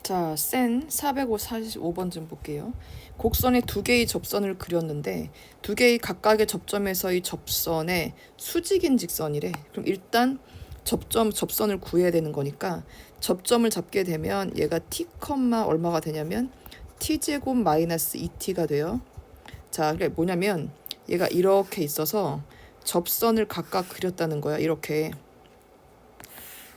자, 센 445번 좀 볼게요. 곡선에 두 개의 접선을 그렸는데 두 개의 각각의 접점에서의 접선의 수직인 직선이래. 그럼 일단 접선을 구해야 되는 거니까 접점을 잡게 되면 얘가 t, 얼마가 되냐면 t제곱 마이너스 2t가 돼요. 자, 그게 뭐냐면 얘가 이렇게 있어서 접선을 각각 그렸다는 거야. 이렇게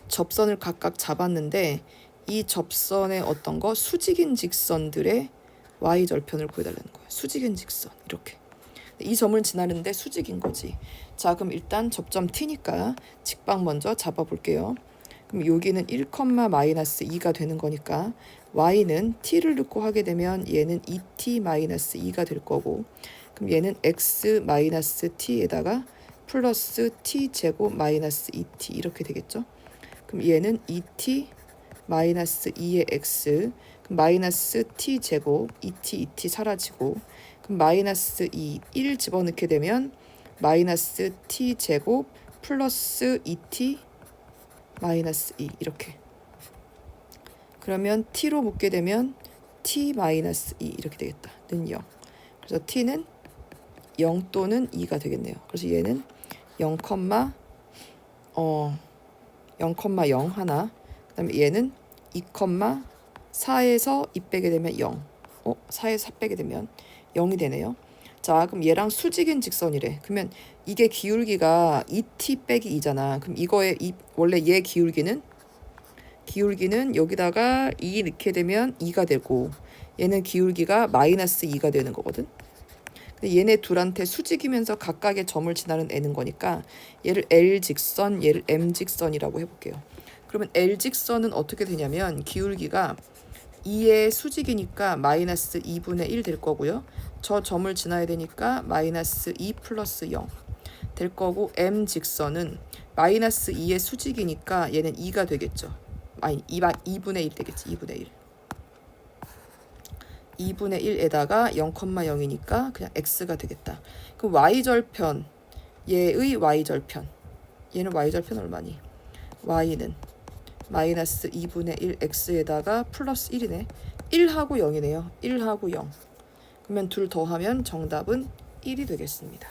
접선을 각각 잡았는데 이 접선의 어떤 거 수직인 직선들의 y절편을 구해달라는 거야. 수직인 직선 이렇게 이 점을 지나는데 수직인 거지. 자, 그럼 일단 접점 t니까 직방 먼저 잡아볼게요. 그럼 여기는 1, 마이너스 2가 되는 거니까 y는 t를 넣고 하게 되면 얘는 2t 마이너스 2가 될 거고, 그럼 얘는 x 마이너스 t에다가 플러스 t 제곱 마이너스 2t 이렇게 되겠죠. 그럼 얘는 2t 마이너스 2의 x, 그럼 마이너스 t 제곱 2t 사라지고, 그럼 마이너스 2, 1 집어넣게 되면 마이너스 t 제곱 플러스 2t 마이너스 2 이렇게. 그러면 t로 묶게 되면 t 마이너스 2 이렇게 되겠다. 는 0. 그래서 t는 0 또는 2가 되겠네요. 그래서 얘는 0, 0,0 하나. 그 다음에 얘는 2,4에서 2 빼게 되면 0. 4에서 4 빼게 되면 0이 되네요. 자, 그럼 얘랑 수직인 직선이래. 그러면 이게 기울기가 2t 빼기 2잖아. 그럼 이거의 원래 얘 기울기는 여기다가 2 넣게 되면 2가 되고, 얘는 기울기가 마이너스 2가 되는 거거든. 근데 얘네 둘한테 수직이면서 각각의 점을 지나는 애는 거니까 얘를 L 직선, 얘를 M 직선이라고 해볼게요. 그러면 L 직선은 어떻게 되냐면 기울기가 2의 수직이니까 마이너스 2분의 1 될 거고요. 저 점을 지나야 되니까 마이너스 2 플러스 0 될 거고, M 직선은 마이너스 2의 수직이니까 얘는 2가 되겠죠. 2분의 1 되겠지. 2분의 1에다가 0,0이니까 그냥 x가 되겠다. 그럼 y절편, 얘의 y절편, 얘는 y절편 얼마니? y는 마이너스 2분의 1 x에다가 플러스 1이네. 1하고 0이네요. 1하고 0. 그러면 둘 더하면 정답은 1이 되겠습니다.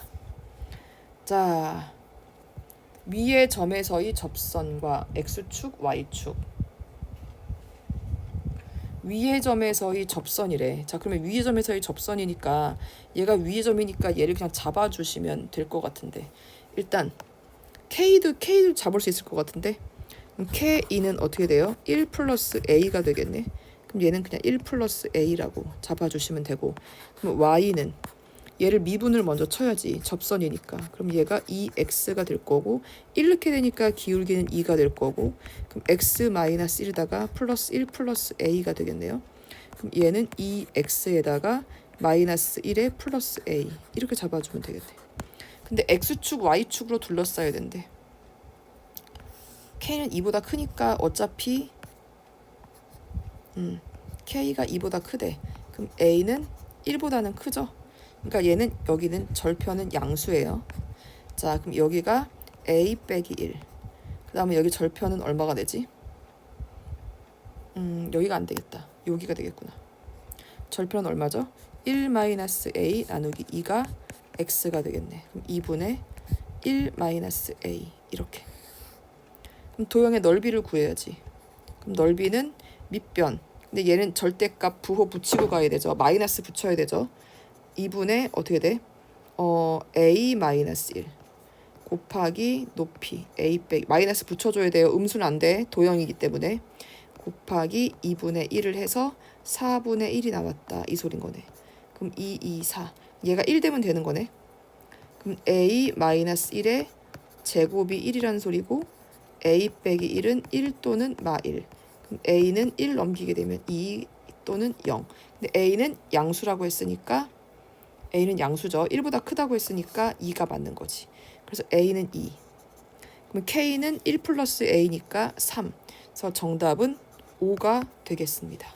자, 위의 점에서의 접선과 x축, y축. 위의 점에서의 접선이래. 자, 그러면 위의 점에서의 접선이니까 얘가 위의 점이니까 얘를 그냥 잡아주시면 될 것 같은데, 일단 K도 잡을 수 있을 것 같은데, 그럼 K는 어떻게 돼요? 1 플러스 A가 되겠네. 그럼 얘는 그냥 1 플러스 A라고 잡아주시면 되고, 그럼 Y는 얘를 미분을 먼저 쳐야지. 접선이니까. 그럼 얘가 2x가 될 거고, 1 넣게 되니까 기울기는 2가 될 거고, 그럼 x 마이너스 1에다가 플러스 1 플러스 a가 되겠네요. 그럼 얘는 2x에다가 마이너스 1에 플러스 a 이렇게 잡아주면 되겠네. 근데 x축, y축으로 둘러싸야 된대. k는 2보다 크니까 어차피 k가 2보다 크대. 그럼 a는 1보다는 크죠. 그러니까 얘는 여기는 절편은 양수예요. 자, 그럼 여기가 a 빼기 1. 그 다음에 여기 절편은 얼마가 되지? 여기가 안 되겠다. 여기가 되겠구나. 절편은 얼마죠? 1 마이너스 a 나누기 2가 x가 되겠네. 그럼 2분의 1 마이너스 a 이렇게. 그럼 도형의 넓이를 구해야지. 그럼 넓이는 밑변. 근데 얘는 절대값 부호 붙이고 가야 되죠. 마이너스 붙여야 되죠. 2분의 어떻게 돼? a 마이너스 1 곱하기 높이 a 빼기 마이너스 붙여줘야 돼요. 음수는 안 돼. 도형이기 때문에. 곱하기 2분의 1을 해서 4분의 1이 나왔다. 이 소린 거네. 그럼 2, 4. 얘가 1 되면 되는 거네. 그럼 a 마이너스 1의 제곱이 1이라는 소리고, a 빼기 1은 1 또는 마 1. 그럼 a는 1 넘기게 되면 2 또는 0. 근데 a는 양수라고 했으니까 a는 양수죠. 1보다 크다고 했으니까 2가 맞는 거지. 그래서 a는 2. 그럼 k는 1 플러스 a니까 3. 그래서 정답은 5가 되겠습니다.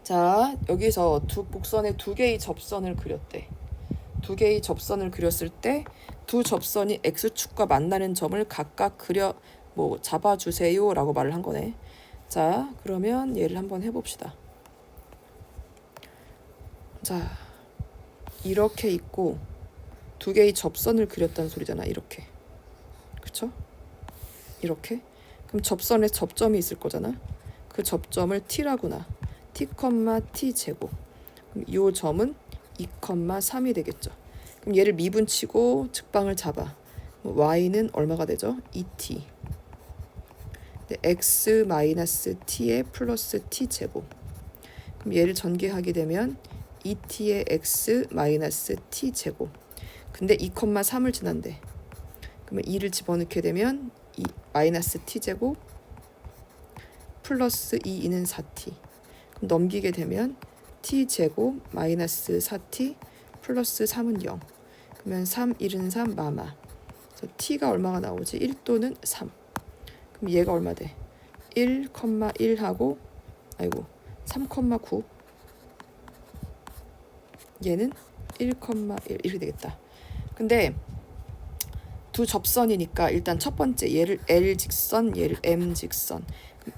자, 여기서 곡선에 두 개의 접선을 그렸대. 두 개의 접선을 그렸을 때 두 접선이 x축과 만나는 점을 각각 잡아주세요 라고 말을 한 거네. 자, 그러면 얘를 한번 해봅시다. 자, 이렇게 있고 두 개의 접선을 그렸다는 소리잖아. 이렇게. 그쵸? 이렇게. 그럼 접선에 접점이 있을 거잖아. 그 접점을 t라고 놔. t, t 제곱. 그럼 이 점은 2,3이 되겠죠. 그럼 얘를 미분치고 측방을 잡아. y는 얼마가 되죠? 2t. x 마이너스 t에 플러스 t 제곱. 그럼 얘를 전개하게 되면 2t의 x 마이너스 t 제곱. 근데 2,3을 지난대. 그러면 2를 집어넣게 되면 2 마이너스 t 제곱 플러스 2는 4t. 그럼 넘기게 되면 t 제곱 마이너스 4t 플러스 3은 0. 그러면 3, 1은 3 마마. 그래서 t가 얼마가 나오지? 1 또는 3. 그럼 얘가 얼마 돼? 1,1하고 아이고 3,9. 얘는 1,1 이렇게 되겠다. 근데 두 접선이니까 일단 첫 번째 얘를 L 직선, 얘를 M 직선.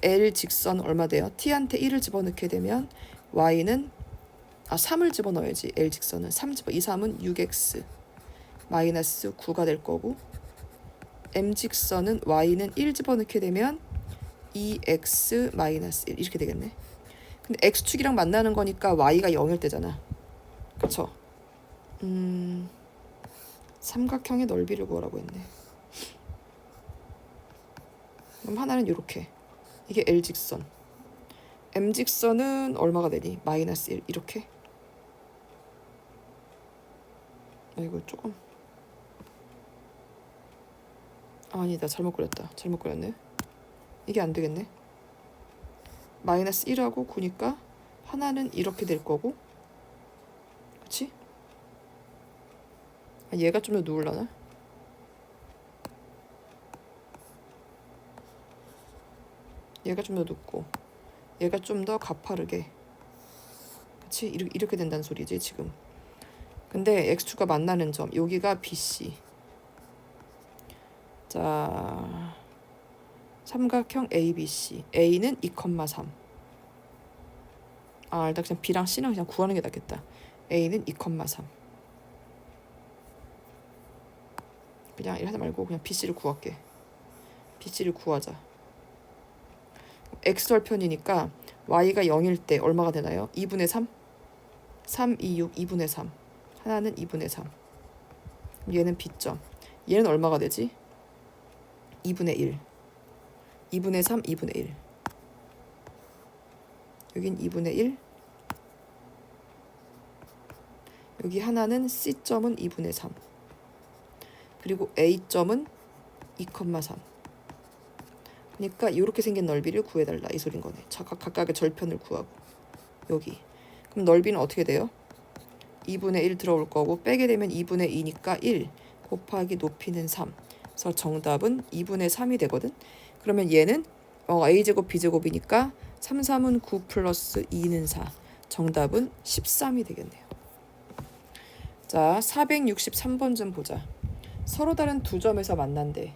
L 직선 얼마 돼요? t한테 1을 집어넣게 되면 y는 3을 집어넣어야지. L 직선은 3 이 3은 6x 마이너스 9가 될 거고, M 직선은 y는 1 집어넣게 되면 2x 마이너스 1 이렇게 되겠네. 근데 x축이랑 만나는 거니까 y가 0일 때잖아. 그쵸? 삼각형의 넓이를 구하라고 했네. 그럼 하나는 이렇게. 이게 L 직선. M 직선은 얼마가 되니? 마이너스 1 이렇게. 이거 조금 아니다. 잘못 그렸다. 잘못 그렸네. 이게 안 되겠네. 마이너스 1하고 9니까 하나는 이렇게 될 거고, 그치? 얘가 좀 더 누울라나? 얘가 좀 더 눕고 얘가 좀 더 가파르게. 그치? 이렇게 된다는 소리지 지금. 근데 x축과 만나는 점 여기가 BC. 자, 삼각형 ABC. A는 2,3. 일단 그냥 B랑 C랑 그냥 구하는 게 낫겠다. A는 2,3. 그냥 이렇게 하지 말고 그냥 BC를 구할게. BC를 구하자. x절편이니까 y가 0일 때 얼마가 되나요? 2분의 3? 3, 2, 6, 2분의 3. 하나는 2분의 3. 얘는 B점. 얘는 얼마가 되지? 2분의 1. 2분의 3, 2분의 1. 여긴 2분의 1. 여기 하나는 C점은 2분의 3. 그리고 A점은 2,3. 그러니까 이렇게 생긴 넓이를 구해달라 이 소린 거네. 각각의 절편을 구하고. 여기. 그럼 넓이는 어떻게 돼요? 2분의 1 들어올 거고 빼게 되면 2분의 2니까 1 곱하기 높이는 3. 그래서 정답은 2분의 3이 되거든. 그러면 얘는 a제곱 b제곱이니까 3, 3은 9 플러스 2는 4. 정답은 13이 되겠네요. 자, 463번 좀 보자. 서로 다른 두 점에서 만난대.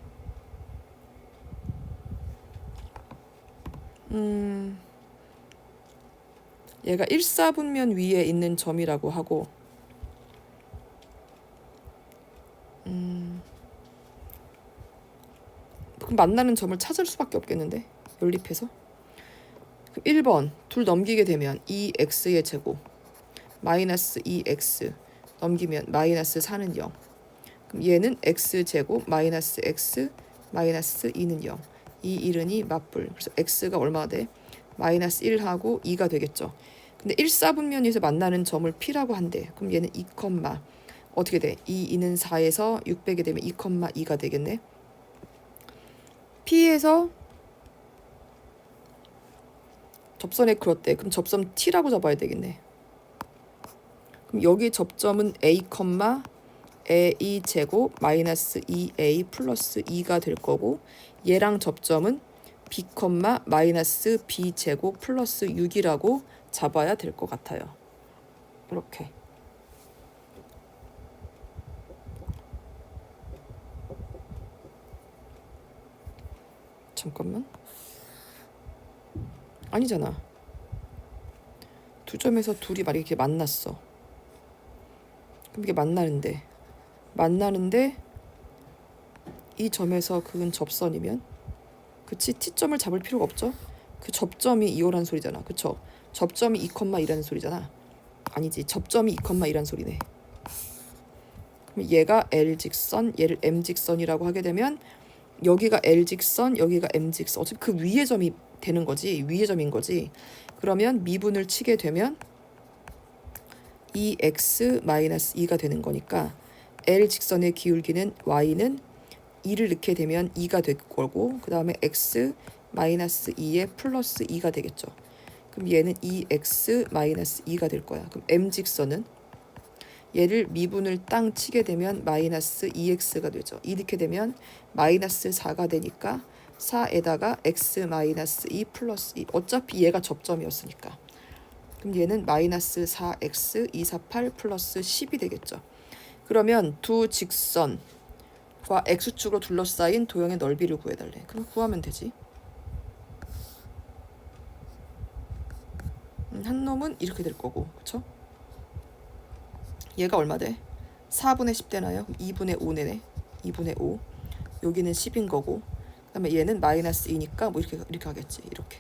얘가 1사분면 위에 있는 점이라고 하고, 그럼 만나는 점을 찾을 수밖에 없겠는데? 연립해서. 그럼 1번 둘 넘기게 되면 2x의 제곱 마이너스 2x 넘기면 마이너스 4는 0. 그럼 얘는 x제곱 마이너스 x 마이너스 2는 0. 이 1은 맞불. 그래서 x가 얼마가 돼? 마이너스 1하고 2가 되겠죠. 근데 1사분면에서 만나는 점을 p라고 한대. 그럼 얘는 2, 어떻게 돼? 2는 4에서 6 빼게 되면 2,2가 되겠네. p에서 접선에 그렇대. 그럼 접점 t라고 잡아야 되겠네. 그럼 여기 접점은 a, a 제곱 마이너스 2a 플러스 2가 될 거고, 얘랑 접점은 b, 마이너스 b 제곱 플러스 6이라고 잡아야 될 것 같아요. 이렇게. 잠깐만. 아니잖아. 두 점에서 둘이 만약에 이렇게 만났어. 그럼 이게 만나는데 이 점에서 그은 접선이면, 그치? T점을 잡을 필요가 없죠? 그 접점이 2호라는 소리잖아. 그쵸? 접점이 2,2라는 소리잖아. 아니지. 접점이 2,2라는 소리네. 그럼 얘가 L직선, 얘를 M직선이라고 하게 되면 여기가 L직선, 여기가 M직선. 어차피 그 위의 점이 되는 거지. 위의 점인 거지. 그러면 미분을 치게 되면 2x-2가 되는 거니까 L직선의 기울기는 y는 2를 넣게 되면 2가 될 거고, 그 다음에 x-2에 플러스 2가 되겠죠. 그럼 얘는 2x-2가 될 거야. 그럼 M직선은 얘를 미분을 땅 치게 되면 마이너스 2x가 되죠. 2 넣게 되면 마이너스 4가 되니까 4에다가 x-2 플러스 2. 어차피 얘가 접점이었으니까. 그럼 얘는 마이너스 4x 248 플러스 10이 되겠죠. 그러면 두 직선과 x축으로 둘러싸인 도형의 넓이를 구해달래. 그럼 구하면 되지. 한 놈은 이렇게 될 거고, 그쵸? 얘가 얼마 돼? 4분의 10 되나요? 2분의 5네네. 2분의 5. 여기는 10인 거고, 그 다음에 얘는 마이너스 2니까 뭐 이렇게 하겠지. 이렇게.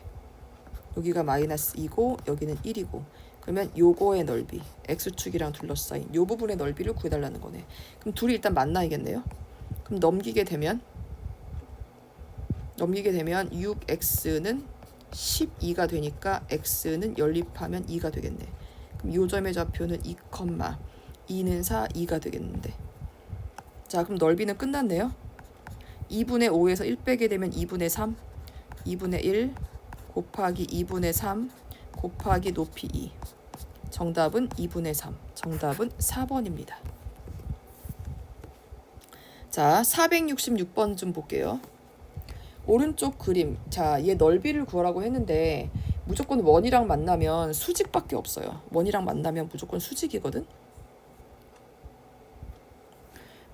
여기가 마이너스 2고 여기는 1이고, 그러면 요거의 넓이, x축이랑 둘러싸인 요 부분의 넓이를 구해달라는 거네. 그럼 둘이 일단 만나야겠네요. 그럼 넘기게 되면 6x는 12가 되니까 x는 연립하면 2가 되겠네. 그럼 요 점의 좌표는 2, 2는 4, 2가 되겠는데. 자, 그럼 넓이는 끝났네요. 2분의 5에서 1 빼게 되면 2분의 3, 2분의 1 곱하기 2분의 3 곱하기 높이 2. 정답은 2분의 3. 정답은 4번입니다. 자, 466번 좀 볼게요. 오른쪽 그림. 자, 얘 넓이를 구하라고 했는데 무조건 원이랑 만나면 수직밖에 없어요. 원이랑 만나면 무조건 수직이거든.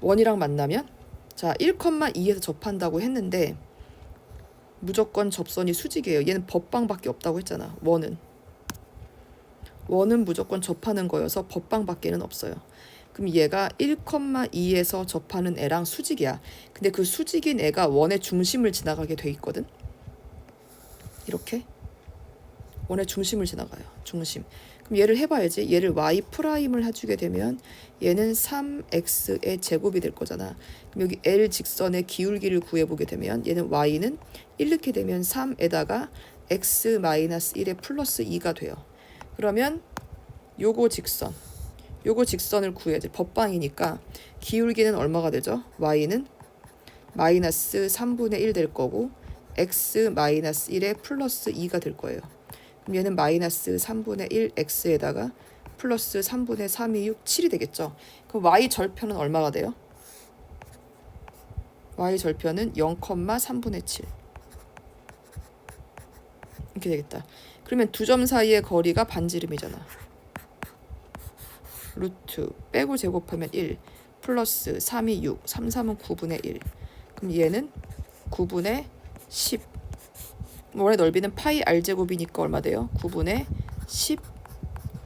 원이랑 만나면, 자, 1,2에서 접한다고 했는데 무조건 접선이 수직이에요. 얘는 법방밖에 없다고 했잖아. 원은 무조건 접하는 거여서 법방밖에는 없어요. 그럼 얘가 1,2에서 접하는 애랑 수직이야. 근데 그 수직인 애가 원의 중심을 지나가게 돼 있거든. 이렇게 원의 중심을 지나가요. 중심. 그럼 얘를 해봐야지. 얘를 y''을 해주게 되면 얘는 3x의 제곱이 될 거잖아. 그럼 여기 L 직선의 기울기를 구해보게 되면 얘는 y는 1 넣게 되면 3에다가 x-1의 플러스 2가 돼요. 그러면 요거 직선을 구해야지. 법방이니까 기울기는 얼마가 되죠? y는 마이너스 3분의 1 될 거고 x-1의 플러스 2가 될 거예요. 그럼 얘는 마이너스 3분의 1 x에다가 플러스 3분의 3이 6, 7이 되겠죠. 그럼 y 절편은 얼마가 돼요? y 절편은 0,3분의 7 이렇게 되겠다. 그러면 두 점 사이의 거리가 반지름이잖아. 루트 빼고 제곱하면 1 플러스 3이 6, 3, 3은 9분의 1. 그럼 얘는 9분의 10. 원의 넓이는 파이 r제곱이니까 얼마 돼요? 9분의 10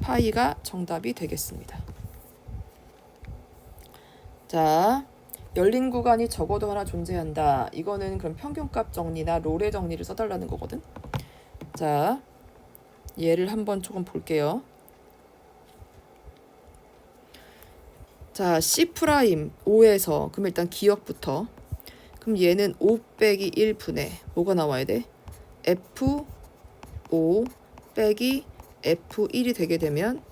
파이가 정답이 되겠습니다. 자, 열린 구간이 적어도 하나 존재한다. 이거는 그럼 평균값 정리나 롤의 정리를 써달라는 거거든. 자, 얘를 한번 조금 볼게요. 자, C' 5에서 그럼 일단 기억부터. 그럼 얘는 5 빼기 1분의 뭐가 나와야 돼? F5 빼기 F1이 되게 되면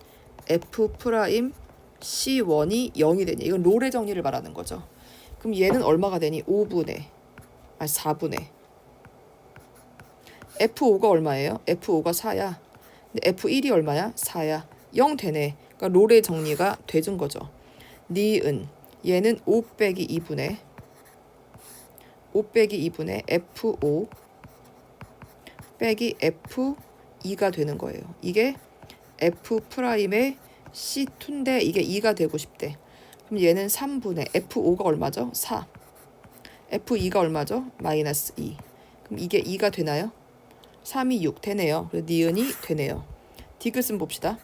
F' C1이 0이 되니. 이건 롤의 정리를 말하는 거죠. 그럼 얘는 얼마가 되니? 4분의. F5가 얼마예요? F5가 4야. 근데 F1이 얼마야? 4야. 0 되네. 그러니까 롤의 정리가 되준 거죠. 니은 얘는 5 빼기 2분의 F5 빼기 F2가 되는 거예요. 이게 F'의 C2인데 이게 2가 되고 싶대. 그럼 얘는 3분의 F5가 얼마죠? 4. F2가 얼마죠? 마이너스 2. 그럼 이게 2가 되나요? 3이 6 되네요. 그래서 니은이 되네요. 디귿은 봅시다.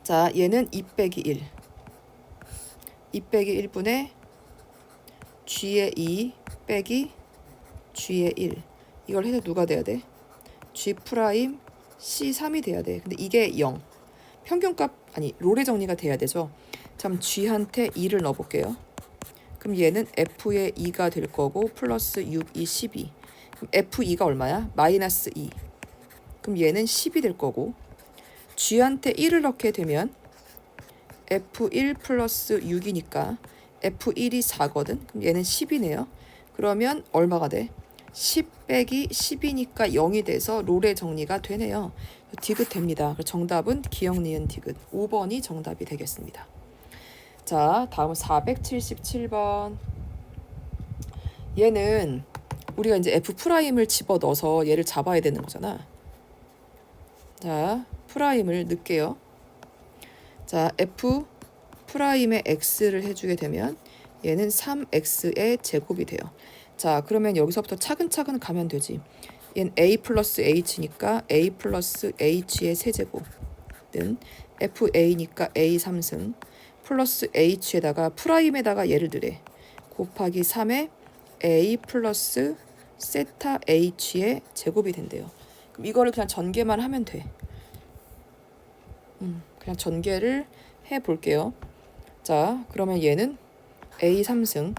자, 얘는 2 빼기 1. 2 빼기 1분의 g의 2 빼기 g의 1. 이걸 해서 누가 돼야 돼? g 프라임 c3이 돼야 돼. 근데 이게 0. 평균값 아니 롤의 정리가 돼야 되죠. 참 g한테 2를 넣어볼게요. 그럼 얘는 f의 2가 될 거고 플러스 6, 2, 12. 그럼 f2가 얼마야? 마이너스 2. 그럼 얘는 10이 될 거고 g한테 1을 넣게 되면 f1 플러스 6이니까 f1이 4거든. 그럼 얘는 10이네요. 그러면 얼마가 돼? 10 빼기 10이니까 0이 돼서 롤의 정리가 되네요. 디귿 됩니다. 정답은 기역, 니은, 디귿 5번이 정답이 되겠습니다. 자, 다음 477번. 얘는 우리가 이제 F'을 집어넣어서 얘를 잡아야 되는 거잖아. 자, 프라임을 넣을게요. 자, F'의 X를 해주게 되면 얘는 3X의 제곱이 돼요. 자, 그러면 여기서부터 차근차근 가면 되지. 얘는 A 플러스 H니까 A 플러스 H의 세제곱은 FA니까 A 3승 플러스 H에다가 프라임에다가 얘를 넣으래. 곱하기 3에 A 플러스 세타 H의 제곱이 된대요. 그럼 이거를 그냥 전개만 하면 돼. 그냥 전개를 해볼게요. 자, 그러면 얘는 A 3승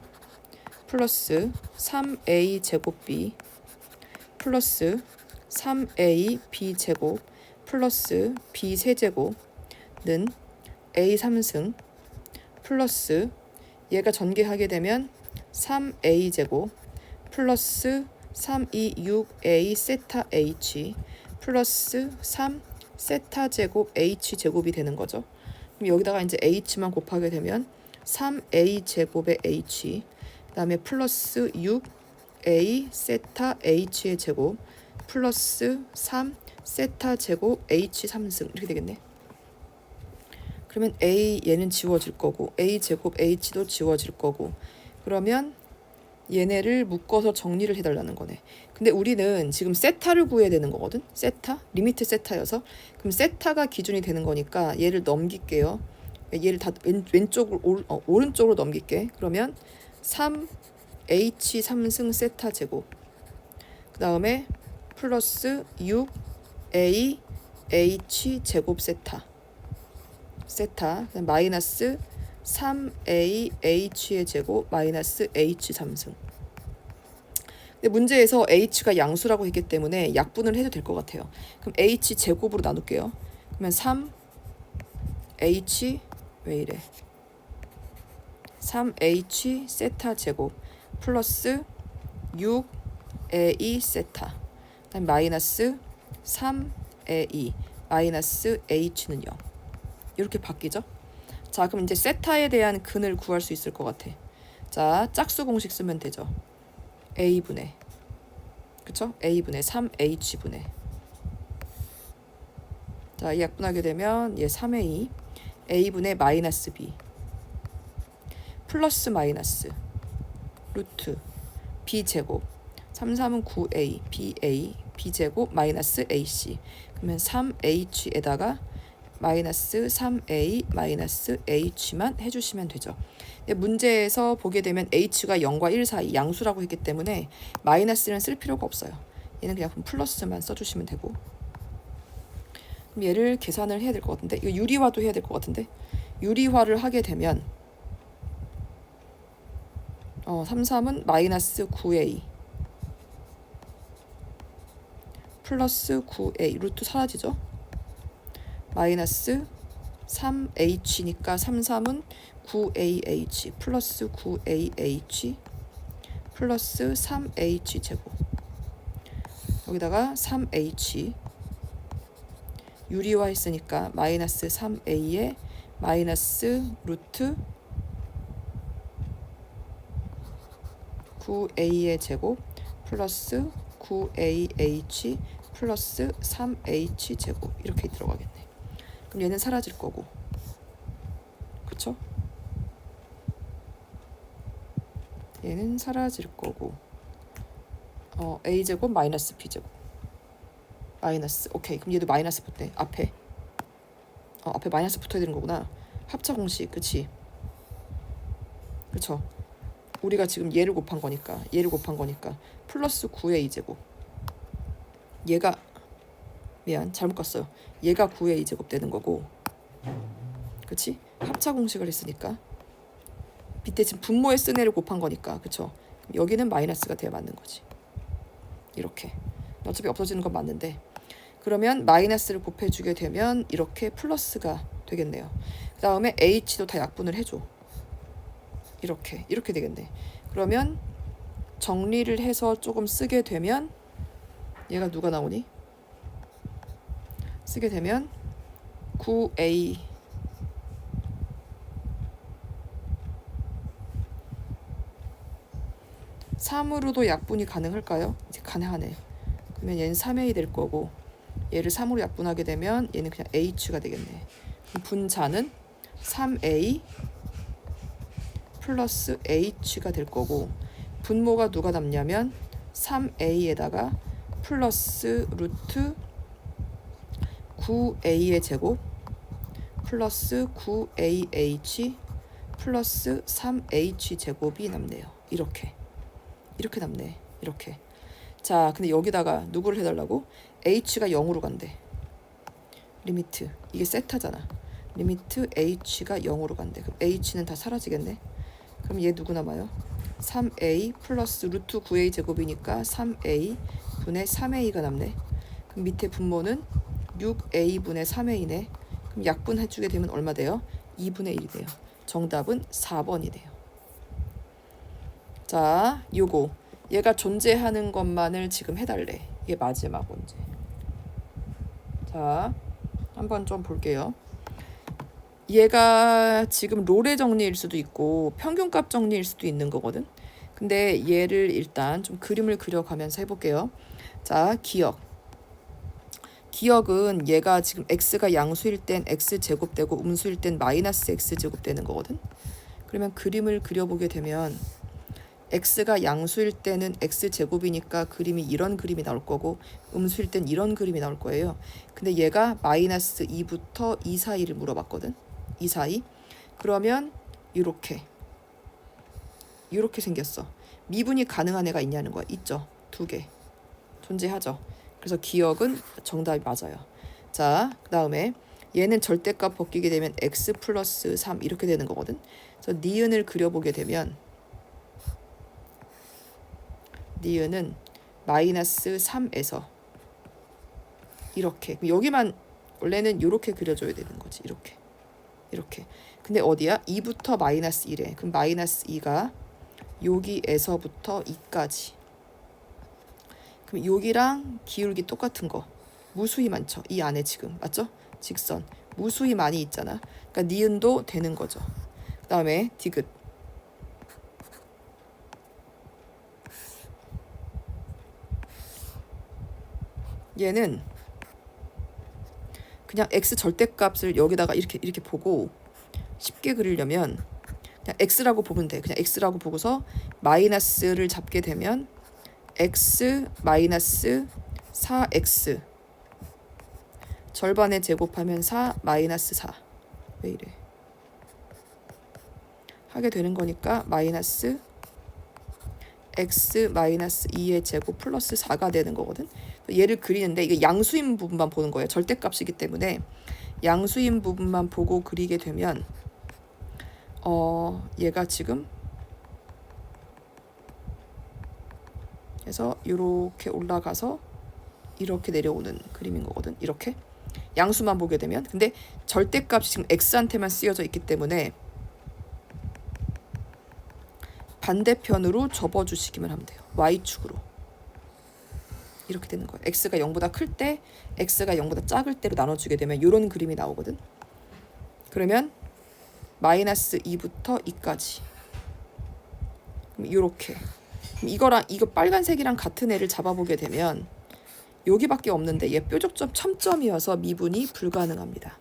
플러스 3A 제곱 B 플러스 3A B 제곱 플러스 B 세제곱는 A 3승 플러스 얘가 전개하게 되면 3A 제곱 플러스 3, 2, 6A 세타 H 플러스 3 세타 제곱 H 제곱이 되는 거죠. 그럼 여기다가 이제 H만 곱하게 되면 3A 제곱의 H 그다음에 플러스 6A 세타 H의 제곱 플러스 3 세타 제곱 H 3승 이렇게 되겠네. 그러면 A 얘는 지워질 거고 A 제곱 H도 지워질 거고 그러면 얘네를 묶어서 정리를 해달라는 거네. 근데 우리는 지금 세타를 구해야 되는 거거든. 세타? 리미트 세타여서 그럼 세타가 기준이 되는 거니까 얘를 넘길게요. 얘를 다 왼쪽으로 오른쪽으로 넘길게. 그러면 3H 3승 세타 제곱 그 다음에 플러스 6A H 제곱 세타 그다음 마이너스 3AH의 제곱 마이너스 H 3승. 근데 문제에서 H가 양수라고 했기 때문에 약분을 해도 될 것 같아요. 그럼 H 제곱으로 나눌게요. 그러면 3H 왜 이래? 3H 세타 제곱 플러스 6A 세타 그다음 마이너스 3A 마이너스 H는 0 이렇게 바뀌죠. 자, 그럼 이제 세타에 대한 근을 구할 수 있을 것 같아. 자, 짝수 공식 쓰면 되죠. A분의 그쵸? A분의 3H분의 자, 이 약분하게 되면 얘 3의 2 A분의 마이너스 B 플러스 마이너스 루트 B제곱 3, 3은 9A BA B제곱 마이너스 AC 그러면 3H에다가 마이너스 3A 마이너스 H만 해주시면 되죠. 문제에서 보게 되면 H가 0과 1 사이 양수라고 했기 때문에 마이너스는 쓸 필요가 없어요. 얘는 그냥 플러스만 써주시면 되고 그럼 얘를 계산을 해야 될 것 같은데 이거 유리화도 해야 될 것 같은데 유리화를 하게 되면 3, 3은 마이너스 9A 플러스 9A 루트 사라지죠. 마이너스 3H니까 3, 3은 9AH 플러스 9AH 플러스 3H 제곱 여기다가 3H 유리화 했으니까 마이너스 3A에 마이너스 루트 9A의 제곱 플러스 9AH 플러스 3H 제곱 이렇게 들어가겠네. 그럼 얘는 사라질 거고 그쵸? 얘는 사라질 거고 A제곱 마이너스 B제곱 마이너스. 오케이. 그럼 얘도 마이너스 붙대. 앞에. 앞에 마이너스 붙어야 되는 거구나. 합차 공식. 그치? 그쵸? 우리가 지금 얘를 곱한 거니까. 플러스 9의 2제곱. 얘가 미안 잘못 갔어요. 얘가 9의 2제곱 되는 거고. 그치? 합차 공식을 했으니까. 밑에 지금 분모에 쓴 애를 곱한 거니까. 그쵸? 여기는 마이너스가 돼야 맞는 거지. 이렇게. 어차피 없어지는 건 맞는데. 그러면 마이너스를 곱해주게 되면 이렇게 플러스가 되겠네요. 그 다음에 h도 다 약분을 해줘. 이렇게 되겠네. 그러면 정리를 해서 조금 쓰게 되면 얘가 누가 나오니? 쓰게 되면 9a 3으로도 약분이 가능할까요? 이제 가능하네. 그러면 얘는 3a 될 거고 얘를 3으로 약분하게 되면 얘는 그냥 h가 되겠네. 그럼 분자는 3a 플러스 h가 될 거고 분모가 누가 남냐면 3a에다가 플러스 루트 9a의 제곱 플러스 9ah 플러스 3h 제곱이 남네요. 이렇게 남네. 이렇게. 자, 근데 여기다가 누구를 해달라고? h가 0으로 간대. 리미트. 이게 세타잖아. 리미트 h가 0으로 간대. 그럼 h는 다 사라지겠네. 그럼 얘 누구 남아요? 3a 플러스 루트 9a 제곱이니까 3a 분의 3a가 남네. 그럼 밑에 분모는 6a 분의 3a네. 그럼 약분해주게 되면 얼마 돼요? 2분의 1이 돼요. 정답은 4번이 돼요. 자, 요거 얘가 존재하는 것만을 지금 해달래. 이게 마지막 문제. 자, 한번 좀 볼게요. 얘가 지금 롤의 정리일 수도 있고 평균값 정리일 수도 있는 거거든. 근데 얘를 일단 좀 그림을 그려가면서 해볼게요. 자, 기억은 얘가 지금 x가 양수일 땐 x제곱 되고 음수일 땐 마이너스 x제곱 되는 거거든. 그러면 그림을 그려보게 되면 x가 양수일 때는 x제곱이니까 그림이 이런 그림이 나올 거고 음수일 땐 이런 그림이 나올 거예요. 근데 얘가 마이너스 2부터 2 사이를 물어봤거든. 2 사이. 그러면 이렇게 생겼어. 미분이 가능한 애가 있냐는 거야. 있죠. 2개. 존재하죠. 그래서 기억은 정답이 맞아요. 자, 그 다음에 얘는 절대값 벗기게 되면 x 플러스 3 이렇게 되는 거거든. 그래서 니은을 그려보게 되면 니은은 마이너스 3에서 이렇게. 여기만 원래는 이렇게 그려줘야 되는 거지. 이렇게. 근데 어디야? 2부터 마이너스 1에. 그럼 마이너스 2가 여기에서부터 2까지. 그럼 여기랑 기울기 똑같은 거. 무수히 많죠. 이 안에 지금. 맞죠? 직선. 무수히 많이 있잖아. 그러니까 니은도 되는 거죠. 그 다음에 디귿. 얘는 그냥 x 절대값을 여기다가 이렇게 보고 쉽게 그리려면 그냥 x라고 보면 돼. 그냥 x라고 보고서 마이너스를 잡게 되면 x 마이너스 4x 절반에 제곱하면 4 마이너스 4 왜 이래 하게 되는 거니까 마이너스 x 마이너스 2의 제곱 플러스 4가 되는 거거든. 얘를 그리는데 이게 양수인 부분만 보는 거예요. 절대값이기 때문에 양수인 부분만 보고 그리게 되면 얘가 지금 그래서 이렇게 올라가서 이렇게 내려오는 그림인 거거든. 이렇게 양수만 보게 되면. 근데 절대값이 지금 x한테만 쓰여져 있기 때문에 반대편으로 접어주시기만 하면 돼요. y축으로. 이렇게 되는 거예요. x가 0보다 클 때, x가 0보다 작을 때로 나눠주게 되면 이런 그림이 나오거든. 그러면 마이너스 2부터 2까지. 그럼 이렇게. 이거랑 이거 빨간색이랑 같은 애를 잡아보게 되면 여기밖에 없는데 얘 뾰족점 첨점이어서 미분이 불가능합니다.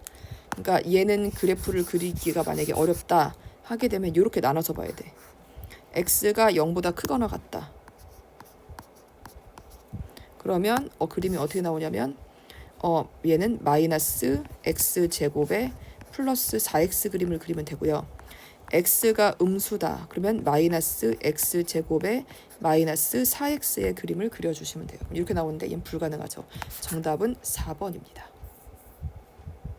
그러니까 얘는 그래프를 그리기가 만약에 어렵다 하게 되면 이렇게 나눠서 봐야 돼. x가 0보다 크거나 같다. 그러면 그림이 어떻게 나오냐면 얘는 마이너스 x제곱에 플러스 4x 그림을 그리면 되고요. x가 음수다. 그러면 마이너스 x제곱에 마이너스 4x의 그림을 그려주시면 돼요. 이렇게 나오는데 얘는 불가능하죠. 정답은 4번입니다.